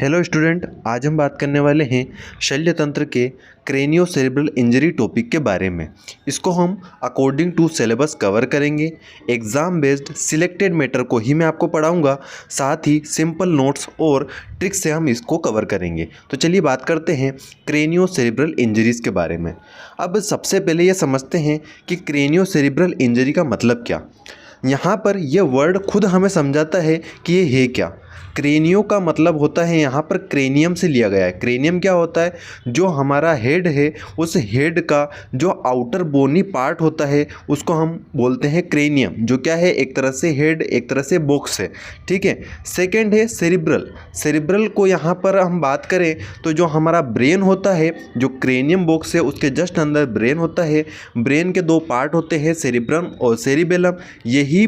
Hello student, आज हम बात करने वाले हैं शल्य तंत्र के क्रेनियो सेरेब्रल इंजरी टॉपिक के बारे में। इसको हम अकॉर्डिंग टू सिलेबस कवर करेंगे। एग्ज़ाम बेस्ड सिलेक्टेड मैटर को ही मैं आपको पढ़ाऊंगा, साथ ही सिंपल नोट्स और ट्रिक्स से हम इसको कवर करेंगे। तो चलिए बात करते हैं क्रेनियो सेरेब्रल इंजरीज़ के बारे में। अब सबसे पहले ये समझते हैं कि क्रेनियो सेरेब्रल इंजरी का मतलब क्या। यहाँ पर यह वर्ड खुद हमें समझाता है कि ये है क्या। क्रेनियो का मतलब होता है यहाँ पर क्रेनियम से लिया गया है। क्रेनियम क्या होता है? जो हमारा हेड है उस हेड का जो आउटर बोनी पार्ट होता है उसको हम बोलते हैं क्रेनियम, जो क्या है एक तरह से हेड एक तरह से बॉक्स है। ठीक है। सेकंड है सेरिब्रल। सेरिब्रल को यहाँ पर हम बात करें तो जो हमारा ब्रेन होता है, जो क्रेनियम बॉक्स है उसके जस्ट अंदर ब्रेन होता है। ब्रेन के दो पार्ट होते हैं, सेरिब्रम और सेरिबेलम। यही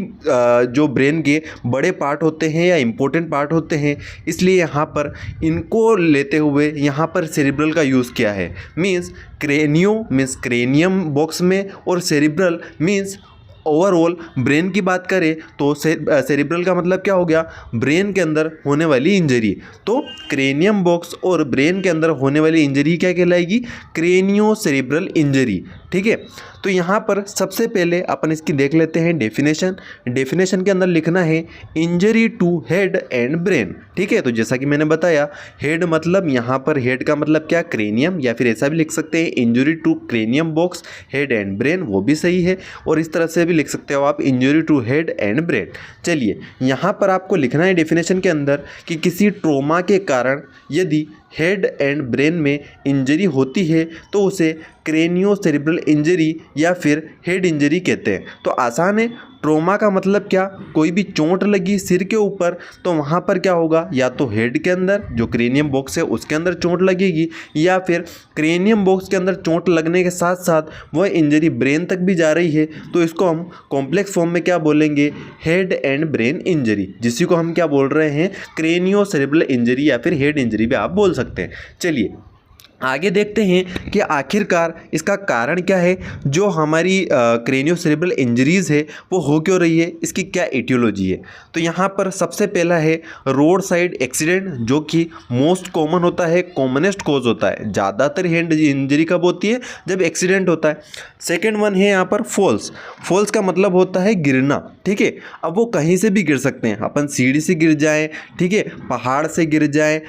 जो ब्रेन के बड़े पार्ट होते हैं या इम्पोर्टेंट पार्ट होते हैं, इसलिए यहाँ पर इनको लेते हुए यहाँ पर सेरिब्रल का यूज़ किया है। Means cranio means cranium box में, और सेरिब्रल मीन्स ओवरऑल ब्रेन की बात करें तो सेरिब्रल का मतलब क्या हो गया? ब्रेन के अंदर होने वाली इंजरी। तो क्रेनियम बॉक्स और ब्रेन के अंदर होने वाली इंजरी क्या कहलाएगी? Cranio cerebral injury. ठीक है। तो यहाँ पर सबसे पहले अपन इसकी देख लेते हैं डेफिनेशन। डेफिनेशन के अंदर लिखना है injury to head and brain. ठीक है। तो जैसा कि मैंने बताया, हेड मतलब यहाँ पर हेड का मतलब क्या? क्रेनियम, या फिर ऐसा भी लिख सकते हैं injury to cranium box head and brain, वो भी सही है। और इस तरह से भी लिख सकते हो आप injury to head and brain. चलिए, यहाँ पर आपको लिखना है डेफिनेशन के अंदर कि किसी ट्रोमा के कारण यदि हेड एंड ब्रेन में इंजरी होती है तो उसे क्रेनियो सेरिब्रल इंजरी या फिर हेड इंजरी कहते हैं। तो आसान है। ट्रोमा का मतलब क्या? कोई भी चोट लगी सिर के ऊपर तो वहाँ पर क्या होगा? या तो हेड के अंदर जो क्रेनियम बॉक्स है उसके अंदर चोट लगेगी, या फिर क्रेनियम बॉक्स के अंदर चोट लगने के साथ साथ वह इंजरी ब्रेन तक भी जा रही है, तो इसको हम कॉम्प्लेक्स फॉर्म में क्या बोलेंगे? हेड एंड ब्रेन इंजरी, जिसी को हम क्या बोल रहे हैं? क्रेनियो सेरिब्रल इंजरी या फिर हेड इंजरी भी आप बोल सकते हैं। चलिए आगे देखते हैं कि आखिरकार इसका कारण क्या है। जो हमारी क्रेनियो सेरेब्रल इंजरीज़ है वो हो क्यों रही है, इसकी क्या एटियोलॉजी है। तो यहाँ पर सबसे पहला है रोड साइड एक्सीडेंट, जो कि मोस्ट कॉमन होता है, कॉमनेस्ट कॉज होता है। ज़्यादातर हेड इंजरी कब होती है? जब एक्सीडेंट होता है। सेकेंड वन है यहाँ पर फॉल्स। फॉल्स का मतलब होता है गिरना। ठीक है। अब वो कहीं से भी गिर सकते हैं, अपन सीढ़ी से गिर जाएँ, ठीक है, पहाड़ से गिर जाएँ,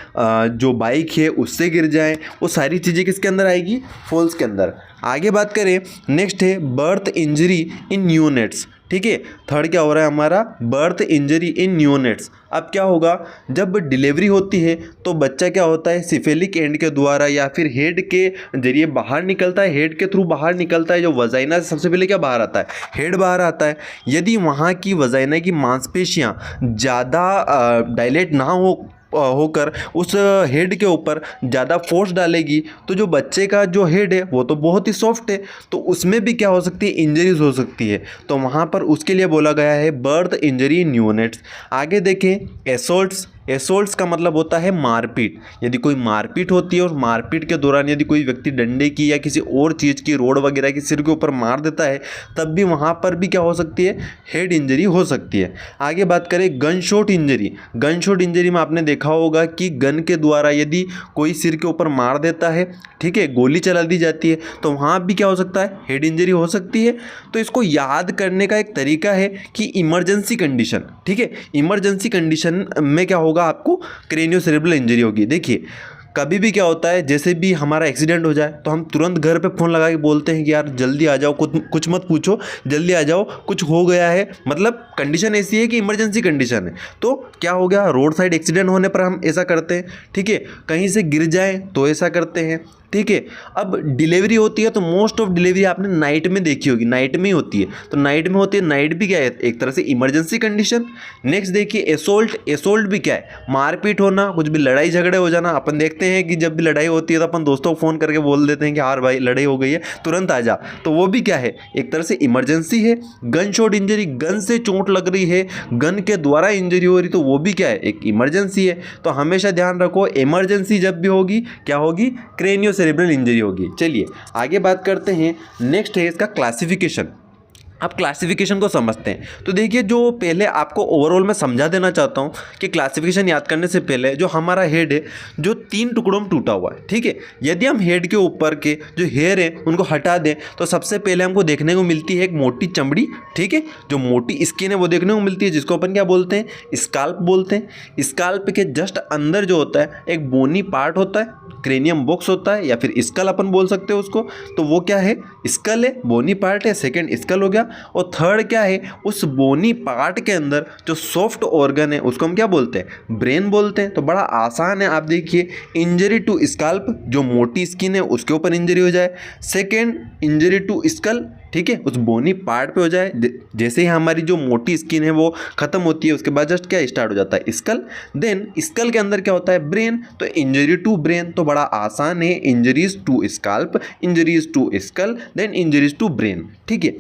जो बाइक है उससे गिर जाएँ, वो सारी चीज़ें किसके अंदर आएगी? फॉल्स के अंदर। आगे बात करें, नेक्स्ट है बर्थ इंजरी इन न्यूनेट्स। ठीक है। थर्ड क्या हो रहा है हमारा? Birth injury in neonates. अब क्या होगा? जब डिलीवरी होती है तो बच्चा क्या होता है? सिफेलिक एंड के द्वारा या फिर हेड के जरिए बाहर निकलता है, हेड के थ्रू बाहर निकलता है। जो वजाइना से सबसे पहले क्या बाहर आता है? हेड बाहर आता है। यदि वहाँ की वजाइना की मांसपेशियाँ ज़्यादा डायलेट ना होकर उस हेड के ऊपर ज़्यादा फोर्स डालेगी तो जो बच्चे का जो हेड है वो तो बहुत ही सॉफ्ट है, तो उसमें भी क्या हो सकती है? इंजरीज हो सकती है। तो वहाँ पर उसके लिए बोला गया है बर्थ इंजरी इन न्यूनेट्स। आगे देखें एसोल्ट्स। एसोल्ट्स का मतलब होता है मारपीट। यदि कोई मारपीट होती है और मारपीट के दौरान यदि कोई व्यक्ति डंडे की या किसी और चीज़ की, रोड वगैरह की सिर के ऊपर मार देता है, तब भी वहाँ पर भी क्या हो सकती है? हेड इंजरी हो सकती है। आगे बात करें gun shot injury. Gun shot injury में आपने देखा होगा कि गन के द्वारा यदि कोई सिर के ऊपर मार देता है, ठीक है, गोली चला दी जाती है, तो वहाँ भी क्या हो सकता है? हेड इंजरी हो सकती है। तो इसको याद करने का एक तरीका है कि इमरजेंसी कंडीशन। ठीक है। इमरजेंसी कंडीशन में क्या होगा? आपको क्रेनियो सेरेब्रल इंजरी होगी। देखिए कभी भी क्या होता है, जैसे भी हमारा एक्सीडेंट हो जाए तो हम तुरंत घर पे फ़ोन लगा के बोलते हैं कि यार जल्दी आ जाओ, कुछ मत पूछो, जल्दी आ जाओ, कुछ हो गया है। मतलब कंडीशन ऐसी है कि इमरजेंसी कंडीशन है। तो क्या हो गया? रोड साइड एक्सीडेंट होने पर हम ऐसा करते हैं। ठीक है। कहीं से गिर जाए तो ऐसा करते हैं। ठीक है। अब डिलीवरी होती है तो मोस्ट ऑफ डिलीवरी आपने नाइट में देखी होगी, नाइट में ही होती है। तो नाइट में होती है, नाइट भी क्या है? एक तरह से इमरजेंसी कंडीशन। नेक्स्ट देखिए एसोल्ट। एसोल्ट भी क्या है? मारपीट होना, कुछ भी लड़ाई झगड़े हो जाना। अपन देखते हैं कि जब भी लड़ाई होती है तो अपन दोस्तों को फ़ोन करके बोल देते हैं कि यार भाई लड़ाई हो गई है, तुरंत आ जा। तो वो भी क्या है? एक तरह से इमरजेंसी है। गन शॉट इंजरी, गन से चोट लग रही है, गन के द्वारा इंजरी हो रही, तो वो भी क्या है? एक इमरजेंसी है। तो हमेशा ध्यान रखो, इमरजेंसी जब भी होगी क्या होगी? क्रेनियो सेरेब्रल इंजरी होगी। चलिए आगे बात करते हैं। नेक्स्ट है इसका क्लासिफिकेशन। आप क्लासिफिकेशन को समझते हैं। तो देखिए, जो पहले आपको ओवरऑल मैं समझा देना चाहता हूँ कि क्लासिफिकेशन याद करने से पहले जो हमारा हेड है जो 3 टुकड़ों में टूटा हुआ है, ठीक है। यदि हम हेड के ऊपर के जो हेयर है उनको हटा दें तो सबसे पहले हमको देखने को मिलती है एक मोटी चमड़ी, ठीक है। जो मोटी स्किन है वो देखने को मिलती है, जिसको अपन क्या बोलते हैं, स्काल्प बोलते हैं। स्काल्प के जस्ट अंदर जो होता है एक बोनी पार्ट होता है, क्रेनियम बॉक्स होता है या फिर स्कल अपन बोल सकते हैं उसको। तो वो क्या है, स्कल है, बोनी पार्ट है, सेकंड स्कल हो गया। और थर्ड क्या है, उस बोनी पार्ट के अंदर जो सॉफ्ट ऑर्गन है उसको हम क्या बोलते हैं, ब्रेन बोलते हैं। तो बड़ा आसान है, आप देखिए, इंजरी टू स्कल्प, जो मोटी स्किन है उसके ऊपर इंजरी हो जाए। सेकेंड इंजरी टू स्कल, ठीक है, उस बोनी पार्ट पे हो जाए। जैसे ही हमारी जो मोटी स्किन है वो खत्म होती है उसके बाद जस्ट क्या स्टार्ट हो जाता है, स्कल। देन स्कल के अंदर क्या होता है, ब्रेन। तो इंजरी टू ब्रेन तो बड़ा आसान है, injuries to scalp, injuries to skull, then injuries to brain, ठीक है।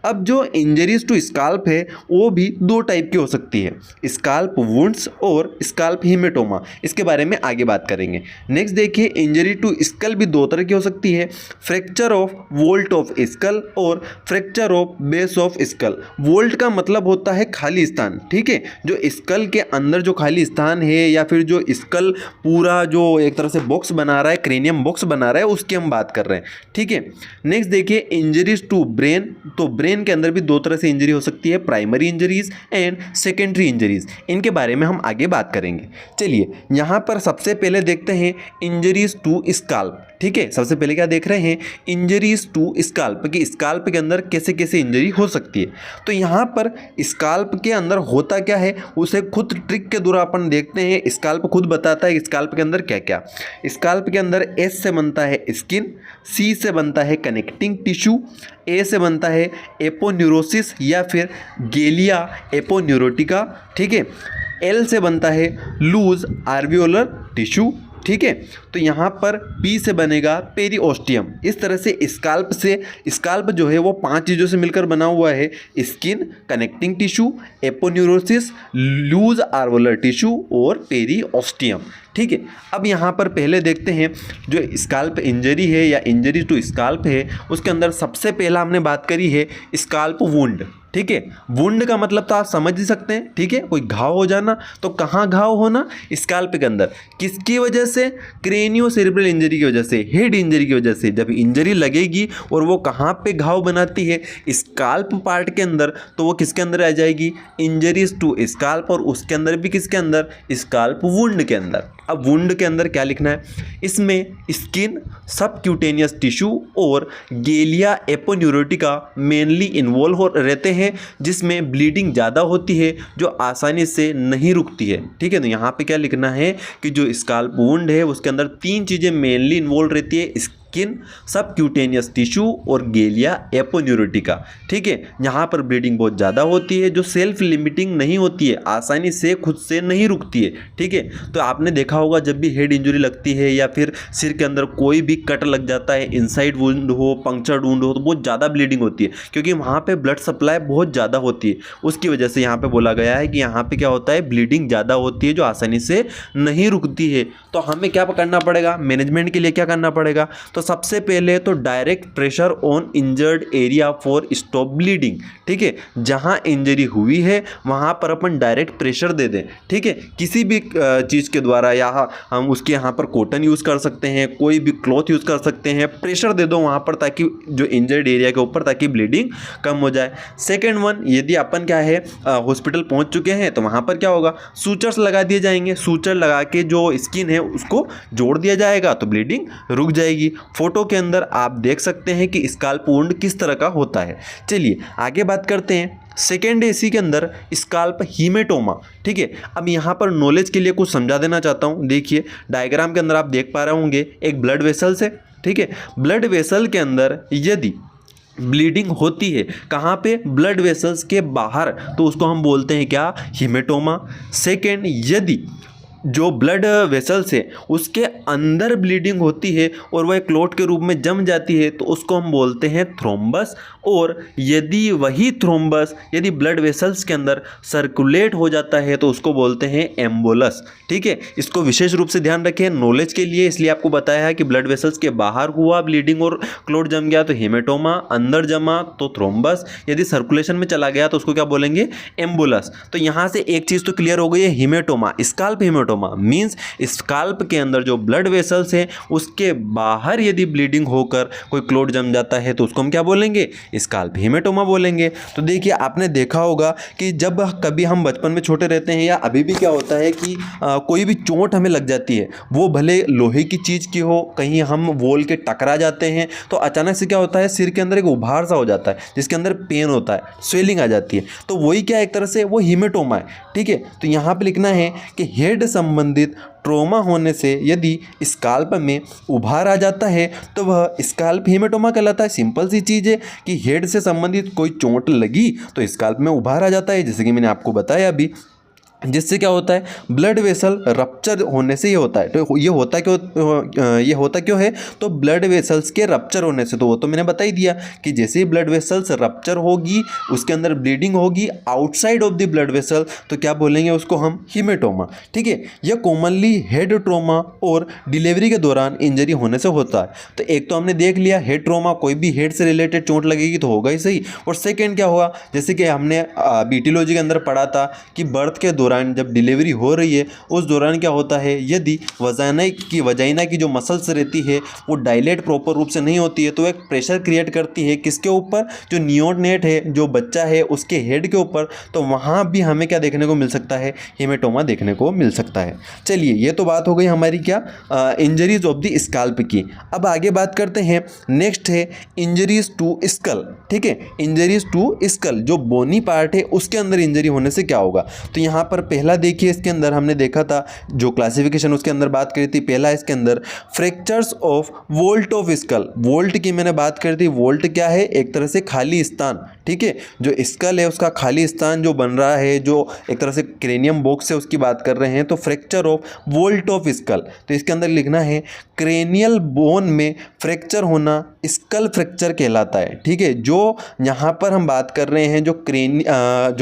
अब जो इंजरीज टू स्कल्प है वो भी 2 टाइप की हो सकती है, स्कल्प वुंड्स और स्कल्प हीमेटोमा। इसके बारे में आगे बात करेंगे। नेक्स्ट देखिए, इंजरी टू स्कल भी 2 तरह की हो सकती है, fracture of vault of skull और fracture of base of skull. Vault का मतलब होता है खाली स्थान, ठीक है, जो स्कल के अंदर जो खाली स्थान है या फिर जो स्कल पूरा जो एक तरह से बॉक्स बना रहा है, क्रेनियम बॉक्स बना रहा है, उसकी हम बात कर रहे हैं, ठीक है। नेक्स्ट देखिए, इंजरीज टू ब्रेन। तो ब्रेन के अंदर भी 2 तरह से इंजरी हो सकती है, primary injuries and secondary injuries. इनके बारे में हम आगे बात करेंगे। चलिए यहाँ पर सबसे पहले देखते हैं इंजरीज टू स्काल्प, ठीक है। सबसे पहले क्या देख रहे हैं, इंजरीज टू स्काल्प, कि स्काल्प के अंदर कैसे कैसे इंजरी हो सकती है। तो यहाँ पर स्काल्प के अंदर होता क्या है उसे खुद ट्रिक के द्वारा अपन देखते हैं। स्काल्प खुद बताता है स्काल्प के अंदर क्या क्या। स्काल्प के अंदर एस से बनता है स्किन, सी से बनता है कनेक्टिंग टिश्यू, ए से बनता है एपोन्यूरोसिस या फिर गेलिया एपोन्यूरोटिका, ठीक है। एल से बनता है लूज आर्वियोलर टिश्यू, ठीक है। तो यहाँ पर पी से बनेगा पेरिओस्टियम। इस तरह से स्काल्प जो है वो 5 चीज़ों से मिलकर बना हुआ है, skin, connecting tissue, aponeurosis, loose areolar tissue और पेरिओस्टियम, ठीक है। अब यहाँ पर पहले देखते हैं जो स्काल्प इंजरी है या इंजरी टू स्काल्प है उसके अंदर सबसे पहला हमने बात करी है स्काल्प वुंड, ठीक है। वुंड का मतलब तो आप समझ ही सकते हैं, ठीक है, कोई घाव हो जाना। तो कहाँ घाव होना, स्काल्प के अंदर। किसकी वजह से, क्रेनियो सेरेब्रल इंजरी की वजह से, हेड इंजरी की वजह से। जब इंजरी लगेगी और वो कहाँ पे घाव बनाती है, स्काल्प पार्ट के अंदर, तो वो किसके अंदर आ जाएगी, इंजरीज टू स्काल्प, और उसके अंदर भी किसके अंदर, स्काल्प वुंड के अंदर। अब वुंड के अंदर क्या लिखना है, इसमें स्किन, सबक्यूटेनियस टिश्यू और गेलिया एपोन्यूरोटिका मेनली इन्वॉल्व हो रहते हैं, जिसमें ब्लीडिंग ज़्यादा होती है जो आसानी से नहीं रुकती है, ठीक है। तो यहाँ पे क्या लिखना है कि जो स्काल्प वुंड है उसके अंदर 3 चीज़ें मेनली इन्वॉल्व रहती है, स्किन, सबक्यूटेनियस टिश्यू और गेलिया एपोन्यूरोटिका, ठीक है। यहाँ पर ब्लीडिंग बहुत ज़्यादा होती है जो सेल्फ लिमिटिंग नहीं होती है, आसानी से खुद से नहीं रुकती है, ठीक है। तो आपने देखा होगा जब भी हेड इंजरी लगती है या फिर सिर के अंदर कोई भी कट लग जाता है, इनसाइड वुंड हो, पंक्चर्ड वुंड हो, तो बहुत ज़्यादा ब्लीडिंग होती है क्योंकि वहाँ पर ब्लड सप्लाई बहुत ज़्यादा होती है। उसकी वजह से यहाँ पर बोला गया है कि यहाँ पर क्या होता है, ब्लीडिंग ज़्यादा होती है जो आसानी से नहीं रुकती है। तो हमें क्या करना पड़ेगा, मैनेजमेंट के लिए क्या करना पड़ेगा, तो सबसे पहले तो direct pressure on injured area for stop bleeding, ठीक है। जहां इंजरी हुई है वहां पर अपन डायरेक्ट प्रेशर दे दें, ठीक है, किसी भी चीज़ के द्वारा, या हम उसके यहाँ पर कॉटन यूज़ कर सकते हैं, कोई भी क्लॉथ यूज़ कर सकते हैं, प्रेशर दे दो वहां पर ताकि जो इंजर्ड एरिया के ऊपर, ताकि ब्लीडिंग कम हो जाए। सेकेंड वन, यदि अपन क्या है हॉस्पिटल पहुंच चुके हैं तो वहां पर क्या होगा, सूचर्स लगा दिए जाएंगे। सूचर लगा के जो स्किन है उसको जोड़ दिया जाएगा तो ब्लीडिंग रुक जाएगी। फोटो के अंदर आप देख सकते हैं कि स्काल्प वुंड किस तरह का होता है। चलिए आगे बात करते हैं। सेकेंड एसी के अंदर स्काल्प हीमेटोमा, ठीक है। अब यहाँ पर नॉलेज के लिए कुछ समझा देना चाहता हूँ। देखिए डायग्राम के अंदर आप देख पा रहे होंगे एक ब्लड वेसल्स है, ठीक है। ब्लड वेसल के अंदर यदि ब्लीडिंग होती है, कहाँ पे, ब्लड वेसल्स के बाहर, तो उसको हम बोलते हैं क्या, हीमेटोमा। सेकेंड, यदि जो ब्लड वेसल्स है उसके अंदर ब्लीडिंग होती है और वह क्लॉट के रूप में जम जाती है तो उसको हम बोलते हैं थ्रोम्बस। और यदि वही थ्रोम्बस यदि ब्लड वेसल्स के अंदर सर्कुलेट हो जाता है तो उसको बोलते हैं एम्बोलस। ठीक है, इसको विशेष रूप से ध्यान रखें नॉलेज के लिए, इसलिए आपको बताया है कि ब्लड वेसल्स के बाहर हुआ ब्लीडिंग और क्लॉट जम गया तो हेमेटोमा, अंदर जमा तो थ्रोम्बस, यदि सर्कुलेशन में चला गया तो उसको क्या बोलेंगे, एम्बुलस। तो यहाँ से एक चीज़ तो क्लियर हो गई है, haematoma, scalp haematoma means scalp के अंदर जो ब्लड वेसल्स हैं उसके बाहर यदि ब्लीडिंग होकर कोई क्लॉट जम जाता है तो उसको हम क्या बोलेंगे, स्काल्प हीमेटोमा बोलेंगे। तो देखिए आपने देखा होगा कि जब कभी हम बचपन में छोटे रहते हैं या अभी भी क्या होता है कि कोई भी चोट हमें लग जाती है, वो भले लोहे की चीज़ की हो, कहीं हम वॉल के टकरा जाते हैं तो अचानक से क्या होता है, सिर के अंदर एक उभार सा हो जाता है जिसके अंदर पेन होता है, स्वेलिंग आ जाती है, तो वही क्या एक तरह से वो हीमेटोमा है। ठीक है, तो यहाँ पे लिखना है कि हेड संबंधित ट्रॉमा होने से यदि स्काल्प में उभार आ जाता है तो वह स्काल्प हीमेटोमा कहलाता है। सिंपल सी चीज़ है कि हेड से संबंधित कोई चोट लगी तो स्काल्प में उभार आ जाता है, जैसे कि मैंने आपको बताया अभी, जिससे क्या होता है, ब्लड वेसल रप्चर होने से ये होता है। तो ये होता क्यों है, तो ब्लड वेसल्स के रप्चर होने से। तो वो तो मैंने बता ही दिया कि जैसे ही ब्लड वेसल्स रप्चर होगी उसके अंदर ब्लीडिंग होगी outside of the blood vessel तो क्या बोलेंगे उसको हम, हीमेटोमा। ठीक है, यह कॉमनली हेड ट्रॉमा और डिलीवरी के दौरान इंजरी होने से होता है। तो एक तो हमने देख लिया हेड ट्रॉमा, कोई भी हेड से रिलेटेड चोट लगेगी तो होगा ही सही। और सेकेंड क्या हुआ, जैसे कि हमने बीटीलॉजी के अंदर पढ़ा था कि बर्थ के दौरान जब डिलीवरी हो रही है उस दौरान क्या होता है, यदि वजाइना की जो मसल्स रहती है वो डायलेट प्रॉपर रूप से नहीं होती है तो एक प्रेशर क्रिएट करती है किसके ऊपर, जो नियोनेट है, जो बच्चा है उसके हेड के ऊपर, तो वहाँ भी हमें क्या देखने को मिल सकता है, हीमेटोमा देखने को मिल सकता है। चलिए ये तो बात हो गई हमारी क्या, इंजरीज ऑफ द स्काल्प की। अब आगे बात करते हैं, नेक्स्ट है इंजरीज टू स्कल। ठीक है, इंजरीज टू स्कल, जो बोनी पार्ट है उसके अंदर इंजरी होने से क्या होगा। तो यहाँ पर पहला देखिए, इसके अंदर हमने देखा था जो क्लासिफिकेशन उसके अंदर बात करी थी, पहला इसके अंदर fractures of vault of skull. Volt की मैंने बात करी थी, वोल्ट क्या है, एक तरह से खाली स्थान। ठीक है, जो स्कल है उसका खाली स्थान जो बन रहा है, जो एक तरह से क्रेनियम बॉक्स है उसकी बात कर रहे हैं, तो fracture of vault of school. तो इसके अंदर लिखना है क्रेनियल बोन में फ्रैक्चर होना स्कल फ्रैक्चर कहलाता है। ठीक है, जो यहाँ पर हम बात कर रहे हैं जो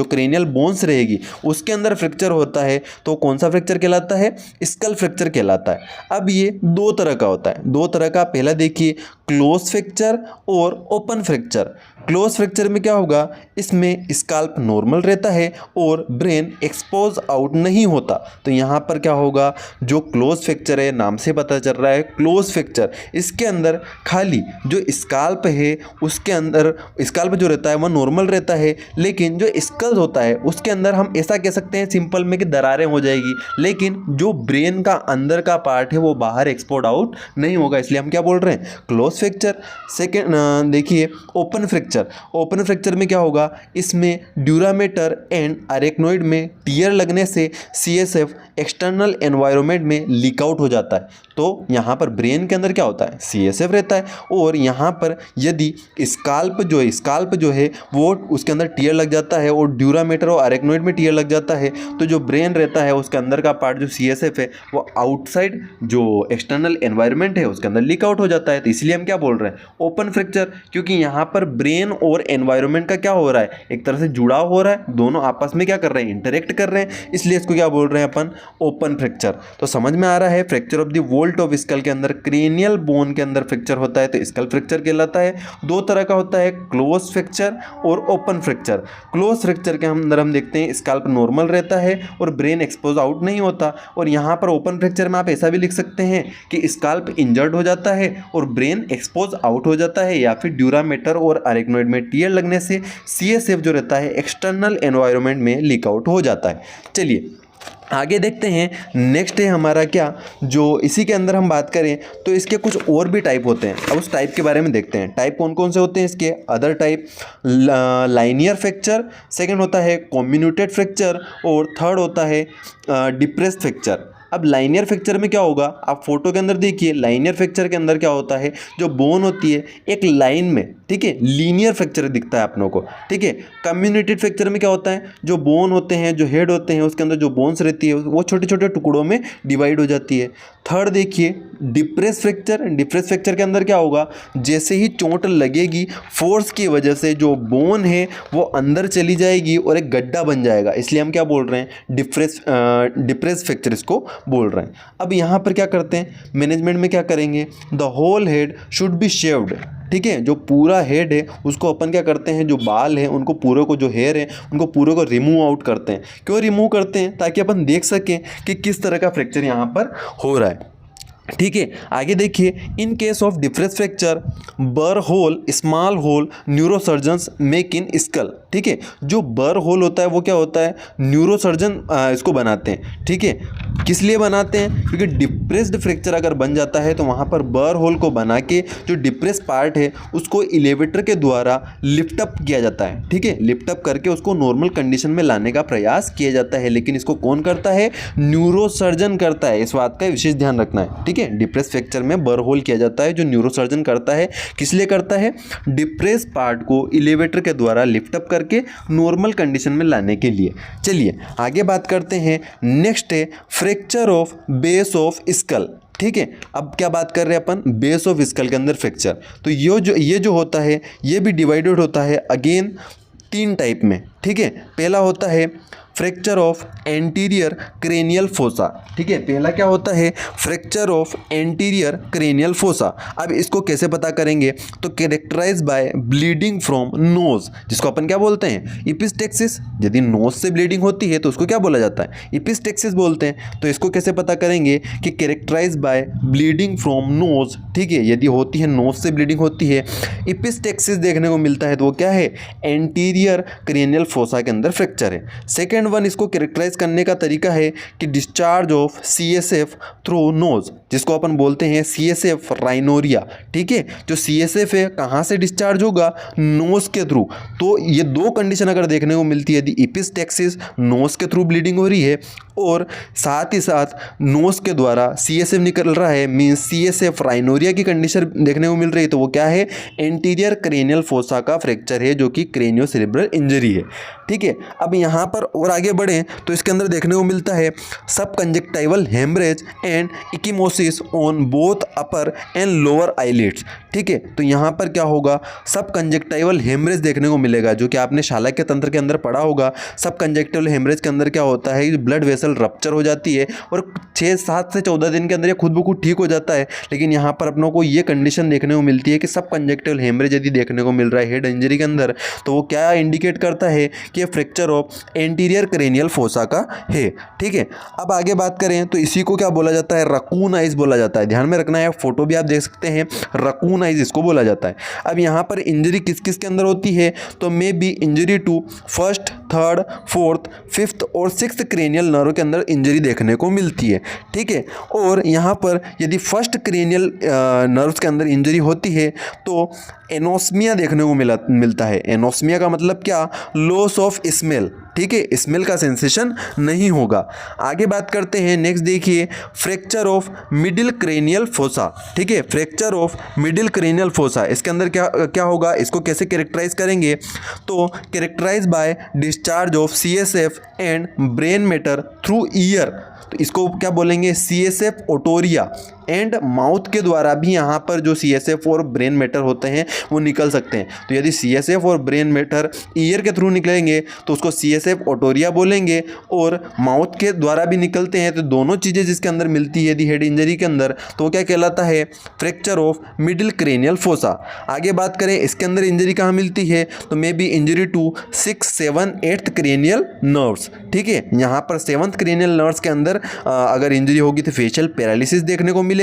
क्रेनियल बोन्स रहेगी उसके अंदर फ्रैक्चर होता है तो कौन सा फ्रैक्चर कहलाता है, स्कल फ्रैक्चर कहलाता है। अब ये दो तरह का होता है, दो तरह का, पहला देखिए क्लोज फ्रैक्चर और ओपन फ्रैक्चर। क्लोज फ्रैक्चर में क्या होगा, इसमें स्काल्प नॉर्मल रहता है और ब्रेन एक्सपोज आउट नहीं होता। तो यहाँ पर क्या होगा, जो क्लोज फ्रैक्चर है, नाम से पता चल रहा है क्लोज फ्रैक्चर, इसके अंदर खाली जो स्काल्प है उसके अंदर स्काल्प जो रहता है वह नॉर्मल रहता है, लेकिन जो स्कल होता है उसके अंदर हम ऐसा कह सकते हैं सिंपल में कि दरारें हो जाएगी, लेकिन जो ब्रेन का अंदर का पार्ट है वो बाहर एक्सपोर्ट आउट नहीं होगा, इसलिए हम क्या बोल रहे हैं, क्लोज फ्रैक्चर। सेकेंड देखिए ओपन फ्रैक्चर। ओपन फ्रैक्चर में क्या होगा, इसमें ड्यूरामेटर एंड अरेक्नोइड में टियर लगने से सीएसएफ एक्सटर्नल एनवायरनमेंट में लीक आउट हो जाता है। तो यहाँ पर ब्रेन के अंदर क्या होता है, सीएसएफ रहता है, और यहाँ पर यदि स्काल्प जो है वो उसके अंदर टियर लग जाता है और ड्यूरामेटर और अरेक्नोइड में टियर लग जाता है, तो जो ब्रेन रहता है उसके अंदर का पार्ट जो सीएसएफ है वो आउटसाइड जो एक्सटर्नल एनवायरनमेंट है उसके अंदर लीक आउट हो जाता है। तो इसलिए हम क्या बोल रहे हैं, ओपन फ्रैक्चर, क्योंकि यहाँ पर ब्रेन और एनवायरनमेंट का क्या हो रहा है, एक तरह से जुड़ाव हो रहा है, दोनों आपस में क्या कर रहे हैं, इंटरेक्ट कर रहे हैं, इसलिए इसको क्या बोल रहे हैं अपन, ओपन फ्रैक्चर। तो समझ में आ रहा है, fracture of the volt of school के अंदर क्रेनियल बोन के अंदर फ्रैक्चर होता है तो स्कल फ्रैक्चर कहलाता है। दो तरह का होता है, क्लोज फ्रैक्चर और ओपन फ्रैक्चर। क्लोज फ्रैक्चर के अंदर हम देखते हैं स्काल्प नॉर्मल रहता है और ब्रेन एक्सपोज आउट नहीं होता, और यहाँ पर ओपन फ्रैक्चर में आप ऐसा भी लिख सकते हैं कि स्काल्प इंजर्ड हो जाता है और ब्रेन एक्सपोज आउट हो जाता है, या फिर ड्यूरामेटर और अरेक्नोइड में टियर लगने से सीएसएफ जो रहता है एक्सटर्नल एनवायरनमेंट में लीक आउट हो जाता है। चलिए आगे देखते हैं, नेक्स्ट है हमारा क्या, जो इसी के अंदर हम बात करें तो इसके कुछ और भी टाइप होते हैं। अब उस टाइप के बारे में देखते हैं, टाइप कौन कौन से होते हैं इसके। Other type, linear fracture, second होता है कम्युनिटेड फ्रैक्चर, और थर्ड होता है डिप्रेस्ड फ्रैक्चर। अब लाइनियर फ्रैक्चर में क्या होगा, आप फोटो के अंदर देखिए, लाइनियर फ्रैक्चर के अंदर क्या होता है, जो बोन होती है एक लाइन में, ठीक है, लीनियर फ्रैक्चर दिखता है अपनों को, ठीक है। कम्युनिटेड फ्रैक्चर में क्या होता है, जो बोन होते हैं, जो हेड होते हैं, उसके अंदर जो बोन्स रहती है वो छोटे छोटे टुकड़ों में डिवाइड हो जाती है। थर्ड देखिए डिप्रेस फ्रैक्चर, डिप्रेस फ्रैक्चर के अंदर क्या होगा, जैसे ही चोट लगेगी फोर्स की वजह से जो बोन है वो अंदर चली जाएगी और एक गड्ढा बन जाएगा, इसलिए हम क्या बोल रहे हैं, डिप्रेस फ्रैक्चर इसको बोल रहे हैं। अब यहाँ पर क्या करते हैं, मैनेजमेंट में क्या करेंगे, the whole head should be shaved, ठीक है, जो पूरा हेड है उसको अपन क्या करते हैं, जो बाल है उनको पूरे को, जो हेयर है उनको पूरे को रिमूव आउट करते हैं। क्यों रिमूव करते हैं, ताकि अपन देख सकें कि किस तरह का फ्रैक्चर यहाँ पर हो रहा है, ठीक है। आगे देखिए, in case of depressed fracture burr hole, small hole neurosurgeons make in skull, ठीक है। जो बर होल होता है वो क्या होता है, न्यूरोसर्जन इसको बनाते हैं, ठीक है। किस लिए बनाते हैं, क्योंकि डिप्रेस्ड फ्रैक्चर अगर बन जाता है तो वहाँ पर बर होल को बना के जो डिप्रेस पार्ट है उसको एलिवेटर के द्वारा लिफ्ट अप किया जाता है, ठीक है। लिफ्ट अप करके उसको नॉर्मल कंडीशन में लाने का प्रयास किया जाता है, लेकिन इसको कौन करता है, न्यूरोसर्जन करता है, इस बात का विशेष ध्यान रखना है, ठीक है। डिप्रेस फ्रैक्चर में बर होल किया जाता है, जो न्यूरोसर्जन करता है, किस लिए करता है, डिप्रेस पार्ट को एलिवेटर के द्वारा लिफ्ट अप करके नॉर्मल कंडीशन में लाने के लिए। चलिए आगे बात करते हैं, नेक्स्ट है fracture of base of school, ठीक है। अब क्या बात कर रहे हैं अपन, बेस ऑफ स्कल के अंदर फ्रैक्चर, तो ये जो होता है ये भी डिवाइडेड होता है अगेन 3 टाइप में, ठीक है। पहला होता है fracture of anterior cranial fossa, ठीक है, पहला क्या होता है, fracture of anterior cranial fossa. अब इसको कैसे पता करेंगे, तो characterise by bleeding from nose, जिसको अपन क्या बोलते हैं, इपिस्टेक्सिस। यदि नोज से ब्लीडिंग होती है तो उसको क्या बोला जाता है, इपिस्टेक्सिस बोलते हैं। तो इसको कैसे पता करेंगे कि characterise by bleeding from nose, ठीक है, यदि होती है नोज से ब्लीडिंग होती है, इपिस्टेक्सिस देखने को मिलता है, तो वो क्या है, एंटीरियर क्रेनियल फोसा के अंदर फ्रैक्चर है। सेकेंड वन, इसको कैरेक्टराइज करने का तरीका है कि discharge of CSF through nose, जिसको अपन बोलते हैं CSF राइनोरिया, ठीक है। जो CSF है कहाँ से डिस्चार्ज होगा, नोज के थ्रू। तो ये 2 कंडीशन अगर देखने को मिलती है, यदि इपिस्टेक्सिस नोज के थ्रू ब्लीडिंग हो रही है और साथ ही साथ नोज के द्वारा CSF निकल रहा है, मीन्स CSF राइनोरिया की कंडीशन देखने को मिल रही है, तो वो क्या है, एंटीरियर क्रेनियल फोसा का फ्रैक्चर है, जो कि क्रेनियोसेरेब्रल इंजरी है, ठीक है। अब यहाँ पर और आगे बढ़ें तो इसके अंदर देखने को मिलता है sub conjunctival haemorrhage and ecchymosis on both upper and lower eyelids, ठीक है। तो यहाँ पर क्या होगा, सब कंजक्टाइवल हेमरेज देखने को मिलेगा, जो कि आपने शालाक्य तंत्र के अंदर पढ़ा होगा। सब कंजक्टाइवल हेमरेज के अंदर क्या होता है, ब्लड वेसल रप्चर हो जाती है और 6-7 से 14 दिन के अंदर ये खुद ब खुद ठीक हो जाता है। लेकिन यहाँ पर अपनों को ये कंडीशन देखने को मिलती है कि सब कंजक्टाइवल हेमरेज यदि देखने को मिल रहा है हेड इंजरी के अंदर, तो वो क्या इंडिकेट करता है कि fracture of anterior cranial fossa का है, ठीक है। अब आगे बात करें तो इसी को क्या बोला जाता है, रकून आइज बोला जाता है। ध्यान में रखना है, फोटो भी आप देख सकते हैं, रकून आइज इसको बोला जाता है। अब यहाँ पर इंजरी किस किस के अंदर होती है, तो may be injury to first, third, fourth, fifth और सिक्स्थ क्रेनियल नर्व के अंदर इंजरी देखने को मिलती है, ठीक है। और यहाँ पर यदि फर्स्ट क्रेनियल नर्व्स के अंदर इंजरी होती है तो एनोस्मिया देखने को मिलता है। एनोस्मिया का मतलब क्या, लॉस ऑफ स्मेल, ठीक है, स्मेल का सेंसेशन नहीं होगा। आगे बात करते हैं, नेक्स्ट देखिए fracture of middle cranial fossa, ठीक है, fracture of middle cranial fossa. इसके अंदर क्या होगा, इसको कैसे कैरेक्टराइज करेंगे, तो characterise by discharge of CSF and brain matter through ear. तो इसको क्या बोलेंगे, CSF ओटोरिया एंड माउथ के द्वारा भी यहाँ पर जो CSF और ब्रेन मैटर होते हैं वो निकल सकते हैं। तो यदि CSF और ब्रेन मैटर ईयर के थ्रू निकलेंगे तो उसको CSF ओटोरिया बोलेंगे, और माउथ के द्वारा भी निकलते हैं, तो दोनों चीज़ें जिसके अंदर मिलती है यदि हेड इंजरी के अंदर, तो वो क्या कहलाता है, fracture of middle cranial fossa. आगे बात करें इसके अंदर इंजरी कहाँ मिलती है, तो may be injury to 6, 7, 8th cranial nerves, ठीक है। यहाँ पर 7th क्रेनियल नर्व्स के अंदर अगर इंजरी होगी तो फेशियल पैरालिसिस देखने को मिलेगा,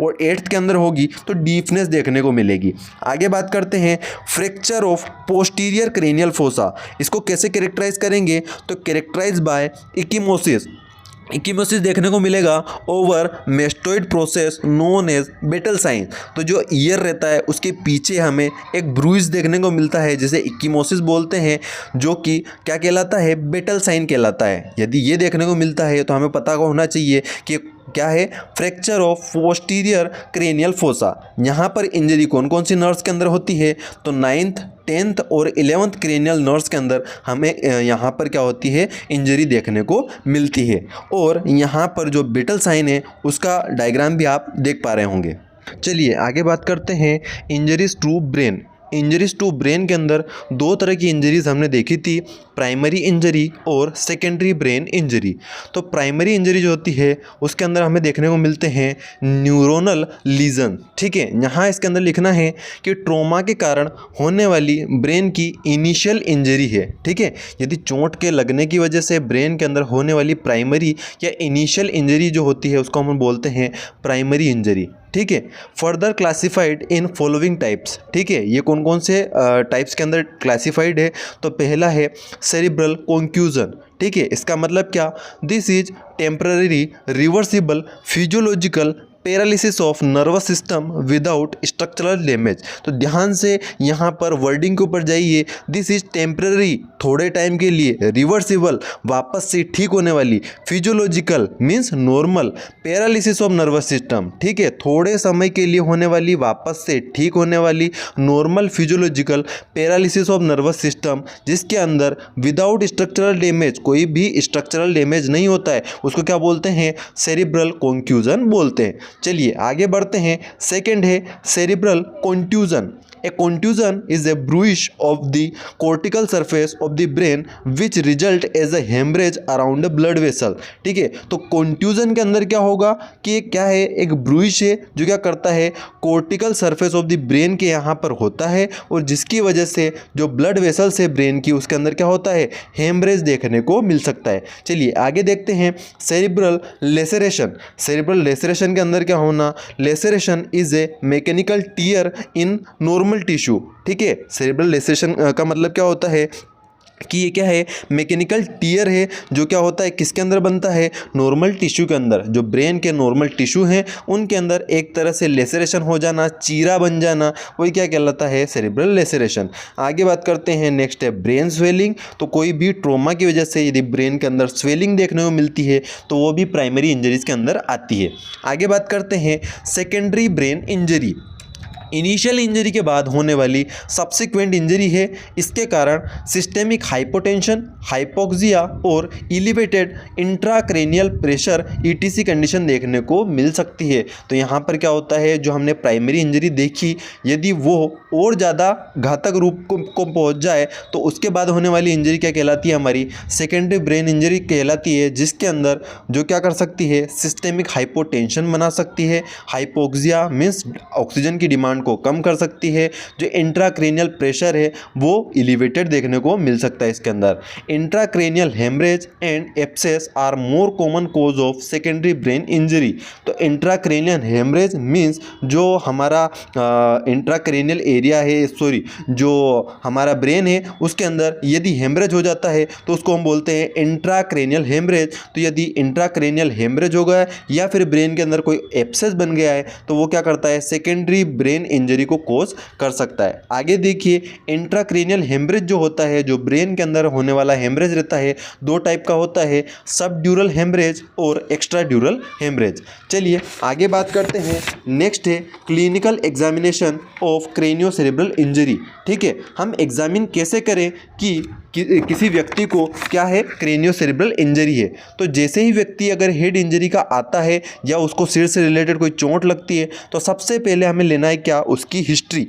और 8th के अंदर होगी तो डीफनेस देखने को मिलेगी। आगे बात करते हैं fracture of posterior cranial fossa. इसको कैसे कैरेक्टराइज करेंगे, तो कैरेक्टराइज बाय इकिमोसिस इक्कीमोसिस देखने को मिलेगा over mastoid process known as battle sign. तो जो ईयर रहता है उसके पीछे हमें एक ब्रूइज देखने को मिलता है जिसे इक्कीमोसिस बोलते हैं, जो कि क्या कहलाता है, बेटल साइन कहलाता है। यदि ये देखने को मिलता है तो हमें पता होना चाहिए कि क्या है, fracture of posterior cranial fossa. यहाँ पर इंजरी कौन कौन सी नर्व्स के अंदर होती है, तो 9th 10th और 11th क्रेनियल नर्व्स के अंदर हमें यहाँ पर क्या होती है, इंजरी देखने को मिलती है। और यहाँ पर जो बेटल साइन है उसका डायग्राम भी आप देख पा रहे होंगे। चलिए आगे बात करते हैं injuries to brain. Injuries to brain के अंदर दो तरह की इंजरीज हमने देखी थी, प्राइमरी इंजरी और सेकेंडरी ब्रेन इंजरी। तो प्राइमरी इंजरी जो होती है उसके अंदर हमें देखने को मिलते हैं न्यूरोनल लीजन। ठीक है, यहाँ इसके अंदर लिखना है कि ट्रॉमा के कारण होने वाली ब्रेन की इनिशियल इंजरी है। ठीक है, यदि चोट के लगने की वजह से ब्रेन के अंदर होने वाली प्राइमरी या इनिशियल इंजरी जो होती है उसको हम बोलते हैं प्राइमरी इंजरी। ठीक है, further classified in following types. ठीक है, ये कौन कौन से टाइप्स के अंदर क्लासिफाइड है, तो पहला है सेरिब्रल कॉन्क्यूजन। ठीक है, इसका मतलब क्या, this is temporary reversible physiological paralysis of nervous system without structural damage. तो ध्यान से यहाँ पर वर्डिंग के ऊपर जाइए, दिस इज टेम्पररी, थोड़े टाइम के लिए, रिवर्सिबल, वापस से ठीक होने वाली, physiological means normal, paralysis of nervous system. ठीक है, थोड़े समय के लिए होने वाली, वापस से ठीक होने वाली, normal physiological paralysis of nervous system, जिसके अंदर विदाउट स्ट्रक्चरल डैमेज, कोई भी स्ट्रक्चरल डैमेज नहीं होता है, उसको क्या बोलते हैं, सेरिब्रल कॉन्क्यूजन बोलते हैं। चलिए आगे बढ़ते हैं। सेकंड है cerebral contusion. A contusion is a bruise of the cortical surface of the brain which result as a haemorrhage around a blood vessel. ठीक है, तो कॉन्ट्यूजन के अंदर क्या होगा कि क्या है, एक ब्रूइश है जो क्या करता है, cortical surface of the brain के यहाँ पर होता है, और जिसकी वजह से जो ब्लड वेसल्स है ब्रेन की, उसके अंदर क्या होता है, हेमरेज देखने को मिल सकता है। चलिए आगे देखते हैं सेरिब्रल लेसरेशन। सेरिब्रल लेसरेशन के अंदर क्या होना, laceration is a mechanical tier in normal tissue. ठीक है, सेरिब्रल लेसरेशन का मतलब क्या होता है कि ये क्या है, मैकेनिकल टीयर है जो क्या होता है, किसके अंदर बनता है, नॉर्मल टिश्यू के अंदर। जो ब्रेन के नॉर्मल टिश्यू हैं उनके अंदर एक तरह से लेसरेशन हो जाना, चीरा बन जाना, वही क्या कहलाता है, सेरिब्रल लेसरेशन। आगे बात करते हैं, नेक्स्ट है ब्रेन स्वेलिंग। तो कोई भी ट्रॉमा की वजह से यदि ब्रेन के अंदर स्वेलिंग देखने को मिलती है तो वो भी प्राइमरी इंजरीज के अंदर आती है। आगे बात करते हैं secondary brain injury. Initial injury के बाद होने वाली सब्सिक्वेंट इंजरी है। इसके कारण सिस्टेमिक हाइपोटेंशन, हाइपोक्सिया और elevated intracranial pressure etc condition देखने को मिल सकती है। तो यहाँ पर क्या होता है, जो हमने प्राइमरी इंजरी देखी, यदि वो और ज़्यादा घातक रूप को पहुँच जाए तो उसके बाद होने वाली इंजरी क्या कहलाती है, हमारी सेकेंडरी ब्रेन इंजरी कहलाती है, जिसके अंदर जो क्या कर सकती है, सिस्टेमिक हाइपोटेंशन बना सकती है, हाइपोक्सिया मीन्स ऑक्सीजन की डिमांड को कम कर सकती है, जो इंट्राक्रेनियल प्रेशर है वो एलिवेटेड देखने को मिल सकता है इसके अंदर। Intracranial haemorrhage and abscess are more common cause of secondary brain injury. तो इंट्राक्रेनियल हेमरेज मीन्स जो हमारा इंट्राक्रेनियल एरिया है, सॉरी जो हमारा ब्रेन है उसके अंदर यदि हेमरेज हो जाता है तो उसको हम बोलते हैं इंट्राक्रेनियल हेमरेज। तो यदि इंट्राक्रेनियल हेमरेज हो गया या फिर ब्रेन के अंदर कोई एब्सेस बन गया है तो वो क्या करता है, सेकेंडरी ब्रेन इंजरी को कोज कर सकता है। आगे देखिए, इंट्राक्रेनियल हेमरेज जो होता है, जो ब्रेन के अंदर होने वाला हेमरेज रहता है, दो टाइप का होता है, सबड्यूरल हेमरेज और एक्स्ट्राड्यूरल हेमरेज। चलिए आगे बात करते हैं। नेक्स्ट है क्लिनिकल एग्जामिनेशन ऑफ क्रेनियोसेरेब्रल इंजरी। ठीक है, हम एग्जामिन कैसे करें कि किसी व्यक्ति को क्या है, क्रेनियोसेरेब्रल इंजरी है। तो जैसे ही व्यक्ति अगर हेड इंजरी का आता है या उसको सिर से रिलेटेड कोई चोट लगती है तो सबसे पहले हमें लेना है क्या, उसकी हिस्ट्री।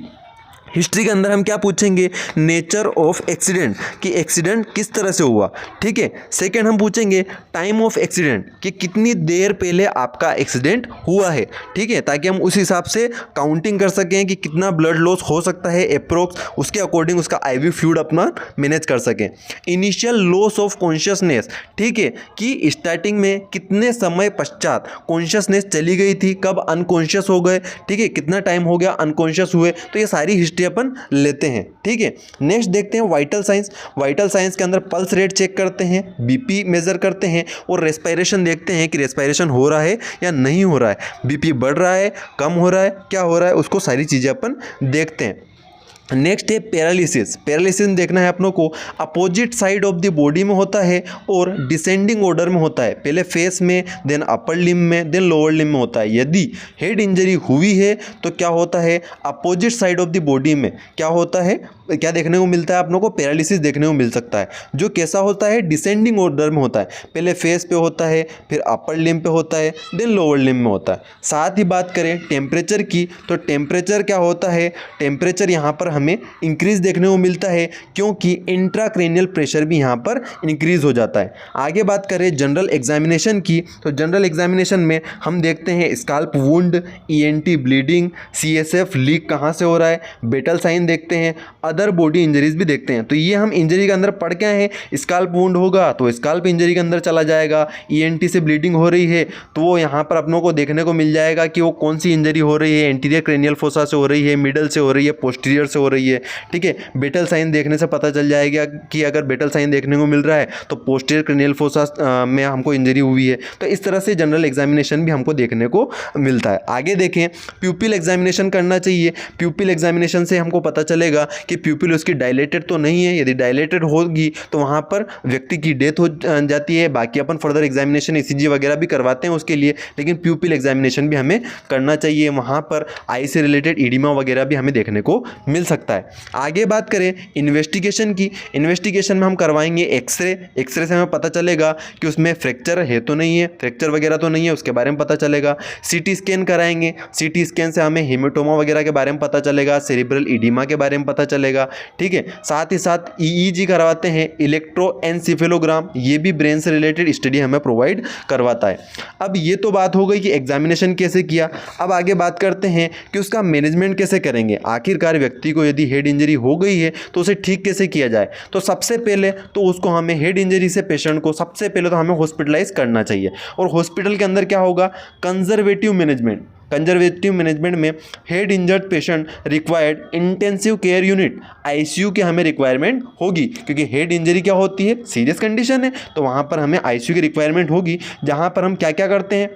हिस्ट्री के अंदर हम क्या पूछेंगे, नेचर ऑफ एक्सीडेंट, कि एक्सीडेंट किस तरह से हुआ। ठीक है, सेकंड हम पूछेंगे टाइम ऑफ एक्सीडेंट, कि कितनी देर पहले आपका एक्सीडेंट हुआ है। ठीक है, ताकि हम उस हिसाब से काउंटिंग कर सकें कि कितना ब्लड लॉस हो सकता है अप्रोक्स, उसके अकॉर्डिंग उसका आईवी फ्लूइड अपना मैनेज कर सकें। इनिशियल लॉस ऑफ कॉन्शियसनेस, ठीक है, कि स्टार्टिंग में कितने समय पश्चात कॉन्शियसनेस चली गई थी, कब अनकॉन्शियस हो गए, ठीक है, कितना टाइम हो गया अनकॉन्शियस हुए। तो ये सारी हिस्ट्री अपन लेते हैं। ठीक है, नेक्स्ट देखते हैं वाइटल साइंस। वाइटल साइंस के अंदर पल्स रेट चेक करते हैं, बीपी मेजर करते हैं और रेस्पिरेशन देखते हैं कि रेस्पिरेशन हो रहा है या नहीं हो रहा है, बीपी बढ़ रहा है, कम हो रहा है, क्या हो रहा है, उसको सारी चीज़ें अपन देखते हैं। नेक्स्ट है पैरालिसिस। पैरालिसिस देखना है अपनों को, opposite side of the body में होता है और डिसेंडिंग ऑर्डर में होता है, पहले फेस में, देन अपर लिम्ब में, देन लोअर लिम्ब में होता है। यदि हेड इंजरी हुई है तो क्या होता है, opposite side of the body में क्या होता है, क्या देखने को मिलता है अपनों को, पैरालिसिस देखने को मिल सकता है, जो कैसा होता है, डिसेंडिंग ऑर्डर में होता है, पहले फेस पे होता है, फिर अपर लिम्ब पे होता है, देन लोअर लिम्ब में होता है। साथ ही बात करें टेम्परेचर की, तो टेम्परेचर क्या होता है, टेम्परेचर यहाँ पर हमें इंक्रीज देखने को मिलता है क्योंकि इंट्राक्रेनियल प्रेशर भी यहाँ पर इंक्रीज हो जाता है। आगे बात करें जनरल एग्जामिनेशन की, तो जनरल एग्जामिनेशन में हम देखते हैं scalp wound, ENT bleeding, CSF leak कहाँ से हो रहा है, बेटल साइन देखते हैं, अदर बॉडी इंजरीज भी देखते हैं। तो ये हम इंजरी के अंदर पढ़ के आए हैं, स्काल्प वुंड होगा तो स्काल्प इंजरी के अंदर चला जाएगा, ईएनटी से ब्लीडिंग हो रही है तो वो यहाँ पर अपनों को देखने को मिल जाएगा कि वो कौन सी इंजरी हो रही है, एंटीरियर क्रेनियल फोसा से हो रही है, मिडल से हो रही है, पोस्टीरियर से हो रही है। ठीक है, बेटल साइन देखने से पता चल जाएगा कि अगर बेटल साइन देखने को मिल रहा है तो पोस्टीरियर क्रेनियल फोसा में हमको इंजरी हुई है। तो इस तरह से जनरल एग्जामिनेशन भी हमको देखने को मिलता है। आगे देखें, प्यूपिल एग्जामिनेशन करना चाहिए। प्यूपिल एग्जामिनेशन से हमको पता चलेगा कि प्यूपिल उसकी डायलेटेड तो नहीं है, यदि डायलेटेड होगी तो वहाँ पर व्यक्ति की डेथ हो जाती है। बाकी अपन फर्दर एग्जामिनेशन ईसीजी वगैरह भी करवाते हैं उसके लिए, लेकिन प्यूपिल एग्जामिनेशन भी हमें करना चाहिए। वहाँ पर आई से रिलेटेड ईडिमा वगैरह भी हमें देखने को मिल सकता है। आगे बात करें इन्वेस्टिगेशन की, इन्वेस्टिगेशन में हम करवाएंगे एक्सरे। एक्सरे से हमें पता चलेगा कि उसमें फ्रैक्चर है तो नहीं है, फ्रैक्चर वगैरह तो नहीं है, उसके बारे में पता चलेगा। सीटी स्कैन कराएंगे, सीटी स्कैन से हमें हेमेटोमा वगैरह के बारे में पता चलेगा, सेरिब्रल इडीमा के बारे में पता चलेगा। ठीक है, साथ ही साथ ईईजी करवाते हैं, इलेक्ट्रोएन्सेफेलोग्राम, ये भी ब्रेन से रिलेटेड स्टडी हमें प्रोवाइड करवाता है। अब ये तो बात हो गई कि एग्जामिनेशन कैसे किया। अब आगे बात करते हैं कि उसका मैनेजमेंट कैसे करेंगे। आखिरकार व्यक्ति को यदि हेड इंजरी हो गई है तो उसे ठीक कैसे किया जाए। तो सबसे पहले तो उसको हमें हेड इंजरी से पेशेंट को सबसे पहले तो हमें हॉस्पिटलाइज करना चाहिए। और हॉस्पिटल के अंदर क्या होगा, कंजर्वेटिव मैनेजमेंट। कंजर्वेटिव मैनेजमेंट में head injured patient required intensive care unit, ICU की हमें रिक्वायरमेंट होगी, क्योंकि हेड इंजरी क्या होती है, सीरियस कंडीशन है, तो वहाँ पर हमें आईसीयू की रिक्वायरमेंट होगी। जहाँ पर हम क्या क्या करते हैं,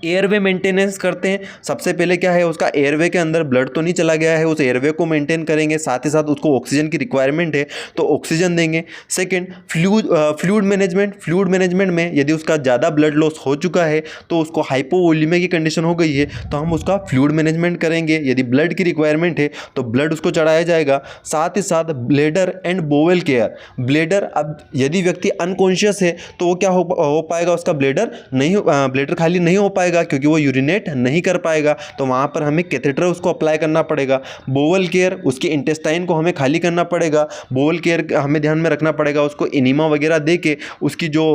एयरवे मेंटेनेंस करते हैं। सबसे पहले क्या है, उसका एयरवे के अंदर ब्लड तो नहीं चला गया है, उस एयरवे को मेंटेन करेंगे। साथ ही साथ उसको ऑक्सीजन की रिक्वायरमेंट है तो ऑक्सीजन देंगे। Second, fluid management. Fluid management में यदि उसका ज़्यादा ब्लड लॉस हो चुका है तो उसको हाइपोवोलीमिया की कंडीशन हो गई है तो हम उसका फ्लूइड मैनेजमेंट करेंगे। यदि ब्लड की रिक्वायरमेंट है तो ब्लड उसको चढ़ाया जाएगा। साथ ही साथ bladder and bowel care. Bladder, अब यदि व्यक्ति अनकॉन्शियस है तो वो क्या हो पाएगा, उसका ब्लेडर खाली नहीं हो पाएगा क्योंकि वो यूरिनेट नहीं कर पाएगा, तो वहाँ पर हमें कैथेटर उसको अप्लाई करना पड़ेगा। बोवल केयर, उसके इंटेस्टाइन को हमें खाली करना पड़ेगा। बोवल केयर हमें ध्यान में रखना पड़ेगा, उसको एनीमा वगैरह दे के उसकी जो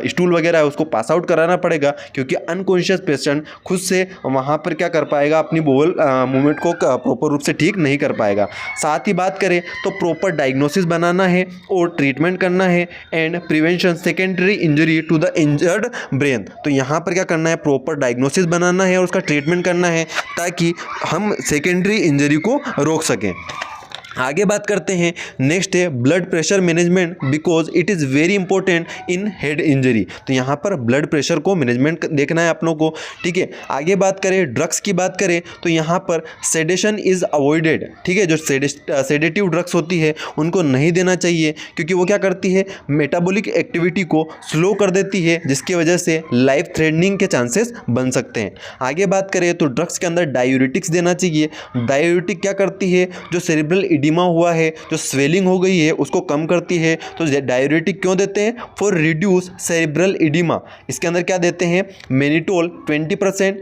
स्टूल वगैरह है उसको पास आउट कराना पड़ेगा, क्योंकि अनकॉन्शियस पेशेंट खुद से वहाँ पर क्या कर पाएगा, अपनी बोवल मूवमेंट को प्रॉपर रूप से ठीक नहीं कर पाएगा। साथ ही बात करें तो प्रॉपर डायग्नोसिस बनाना है और ट्रीटमेंट करना है and prevention secondary injury to the injured brain. तो यहाँ पर क्या करना है, प्रॉपर डायग्नोसिस बनाना है और उसका ट्रीटमेंट करना है ताकि हम सेकेंडरी इंजरी को रोक सकें। आगे बात करते हैं, नेक्स्ट है blood pressure management, because it is very important in head injury. तो यहाँ पर ब्लड प्रेशर को मैनेजमेंट देखना है अपनों को। ठीक है, आगे बात करें ड्रग्स की बात करें तो यहाँ पर सेडेशन इज़ अवॉइडेड। ठीक है, जो सेडेटिव ड्रग्स होती है उनको नहीं देना चाहिए, क्योंकि वो क्या करती है, मेटाबॉलिक एक्टिविटी को स्लो कर देती है, जिसकी वजह से लाइफ थ्रेटनिंग के चांसेस बन सकते हैं। आगे बात करें तो ड्रग्स के अंदर डायूरेटिक्स देना चाहिए। डायूरेटिक क्या करती है, जो सेरिब्रल इडीमा हुआ है, जो स्वेलिंग हो गई है उसको कम करती है। तो डायूरेटिक क्यों देते हैं, फॉर रिड्यूस सेरिब्रल इडीमा। इसके अंदर क्या देते हैं, मेनिटोल 20%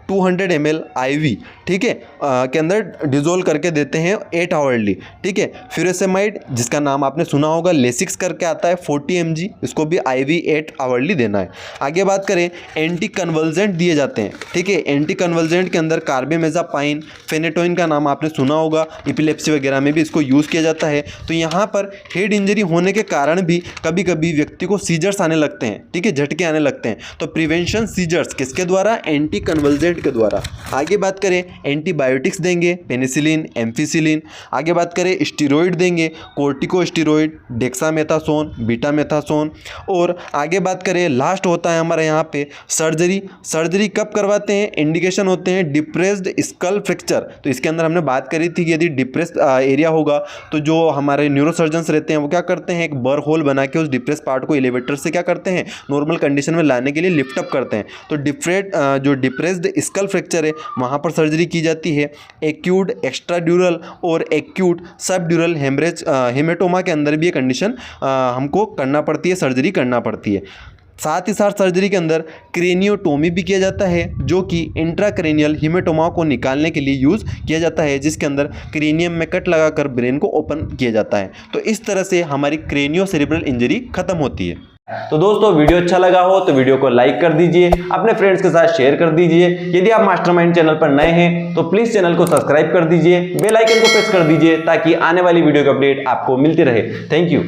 200 ml IV, ठीक है, के अंदर डिजोल्व करके देते हैं 8 आवर्ली। ठीक है, फ्यूरेसेमाइड जिसका नाम आपने सुना होगा, लेसिक्स करके आता है 40 mg, इसको भी IV 8 आवर्ली देना है। आगे बात करें, एंटी कन्वल्जेंट दिए जाते हैं। ठीक है, एंटी कन्वल्जेंट के अंदर कार्बेमेज़ापाइन, फेनेटोइन का नाम आपने सुना होगा, एपिलेप्सी वगैरह में भी इसको यूज़ किया जाता है। तो यहाँ पर हेड इंजरी होने के कारण भी कभी कभी व्यक्ति को सीजर्स आने लगते हैं। ठीक है, झटके आने लगते हैं, तो प्रिवेंशन सीजर्स किसके द्वारा, एंटी कन्वल्जेंट ट्रीटमेंट के द्वारा। आगे बात करें एंटीबायोटिक्स देंगे, पेनिसिलिन, एम्फिसिलिन। आगे बात करें स्टीरॉयड देंगे, कोर्टिकोस्टीरॉयड, डेक्सामेथासोन, बीटामेथासोन। और आगे बात करें लास्ट होता है हमारे यहाँ पे सर्जरी। सर्जरी कब करवाते हैं? इंडिकेशन होते हैं डिप्रेस्ड स्कल फ्रैक्चर। तो इसके अंदर हमने बात करी थी कि यदि डिप्रेस्ड एरिया होगा तो जो हमारे न्यूरोसर्जन्स रहते हैं वो क्या करते हैं, एक बर होल बना के उस डिप्रेस पार्ट को एलिवेटर से क्या करते हैं, नॉर्मल कंडीशन में लाने के लिए लिफ्ट अप करते हैं। तो जो डिप्रेस्ड स्कल फ्रैक्चर है वहाँ पर सर्जरी की जाती है। एक्यूट एक्स्ट्राड्यूरल और एक्यूट सबड्यूरल हेमरेज हेमेटोमा के अंदर भी ये कंडीशन हमको करना पड़ती है, सर्जरी करना पड़ती है। साथ ही साथ सर्जरी के अंदर क्रेनियोटोमी भी किया जाता है, जो कि इंट्राक्रेनियल हीमेटोमा को निकालने के लिए यूज़ किया जाता है, जिसके अंदर क्रेनियम में कट लगाकर ब्रेन को ओपन किया जाता है। तो इस तरह से हमारी क्रेनियो सेरेब्रल इंजरी खत्म होती है। तो दोस्तों वीडियो अच्छा लगा हो तो वीडियो को लाइक कर दीजिए, अपने फ्रेंड्स के साथ शेयर कर दीजिए। यदि आप मास्टरमाइंड चैनल पर नए हैं तो प्लीज चैनल को सब्सक्राइब कर दीजिए, बेल आइकन को प्रेस कर दीजिए ताकि आने वाली वीडियो की अपडेट आपको मिलती रहे। Thank you.